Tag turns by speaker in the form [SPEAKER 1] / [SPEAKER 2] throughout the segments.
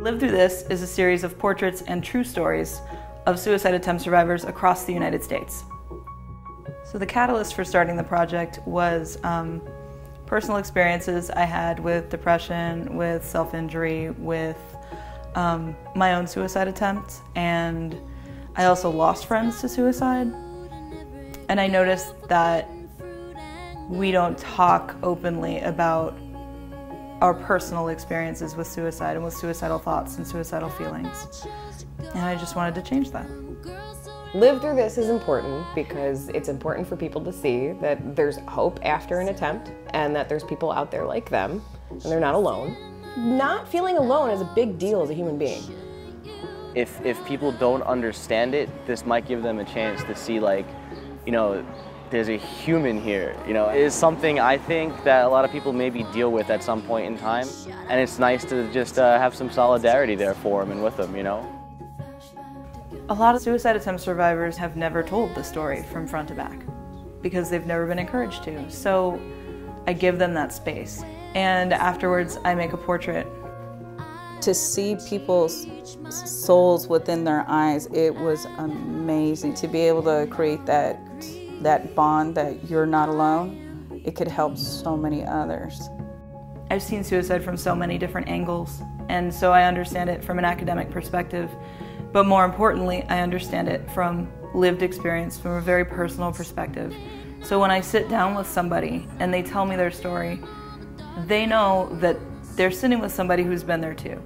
[SPEAKER 1] Live Through This is a series of portraits and true stories of suicide attempt survivors across the United States. So the catalyst for starting the project was personal experiences I had with depression, with self-injury, with my own suicide attempt, and I also lost friends to suicide. And I noticed that we don't talk openly about our personal experiences with suicide and with suicidal thoughts and suicidal feelings. And I just wanted to change that.
[SPEAKER 2] Live Through This is important because it's important for people to see that there's hope after an attempt and that there's people out there like them and they're not alone. Not feeling alone is a big deal as a human being.
[SPEAKER 3] If people don't understand it, this might give them a chance to see, like, you know, there's a human here, you know. It is something I think that a lot of people maybe deal with at some point in time, and it's nice to just have some solidarity there for them and with them, you know.
[SPEAKER 1] A lot of suicide attempt survivors have never told the story from front to back because they've never been encouraged to. So I give them that space, and afterwards I make a portrait.
[SPEAKER 4] To see people's souls within their eyes, it was amazing. To be able to create that bond that you're not alone, it could help so many others.
[SPEAKER 1] I've seen suicide from so many different angles, and so I understand it from an academic perspective, but more importantly, I understand it from lived experience, from a very personal perspective. So when I sit down with somebody and they tell me their story, they know that they're sitting with somebody who's been there too.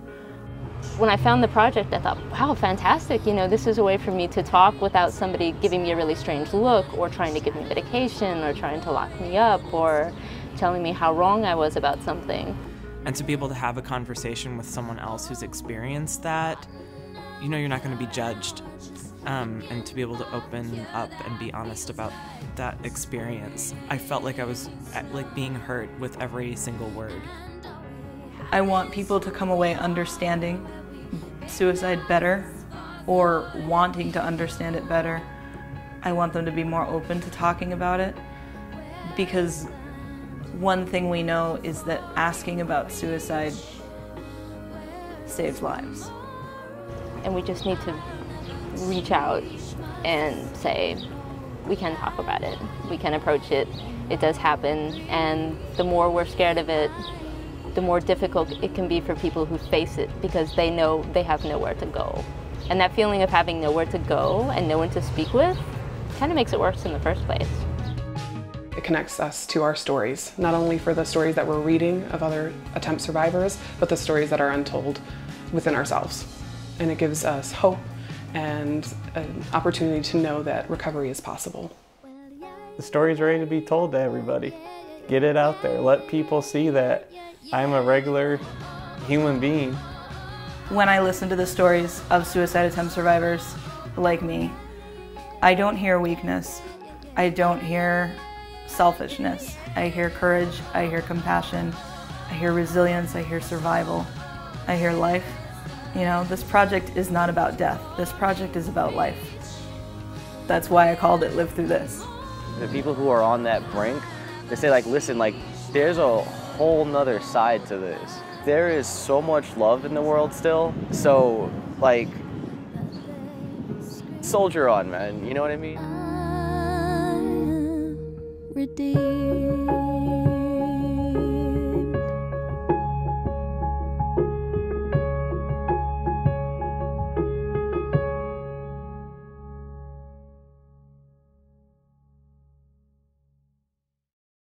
[SPEAKER 5] When I found the project, I thought, wow, fantastic. You know, this is a way for me to talk without somebody giving me a really strange look or trying to give me medication or trying to lock me up or telling me how wrong I was about something.
[SPEAKER 6] And to be able to have a conversation with someone else who's experienced that, you know, you're not going to be judged. And to be able to open up and be honest about that experience, I felt like I was being heard with every single word.
[SPEAKER 1] I want people to come away understanding suicide better or wanting to understand it better. I want them to be more open to talking about it, because one thing we know is that asking about suicide saves lives.
[SPEAKER 5] And we just need to reach out and say, we can talk about it, we can approach it, it does happen, and the more we're scared of it, the more difficult it can be for people who face it because they know they have nowhere to go. And that feeling of having nowhere to go and no one to speak with kind of makes it worse in the first place.
[SPEAKER 7] It connects us to our stories, not only for the stories that we're reading of other attempt survivors, but the stories that are untold within ourselves. And it gives us hope and an opportunity to know that recovery is possible.
[SPEAKER 8] The story's ready to be told to everybody. Get it out there. Let people see that I'm a regular human being.
[SPEAKER 1] When I listen to the stories of suicide attempt survivors like me, I don't hear weakness. I don't hear selfishness. I hear courage. I hear compassion. I hear resilience. I hear survival. I hear life. You know, this project is not about death. This project is about life. That's why I called it Live Through This.
[SPEAKER 3] The people who are on that brink, they say, like, listen, like, there's a whole nother side to this. There is so much love in the world still. So, like, soldier on, man. You know what I mean?
[SPEAKER 9] Redeemed.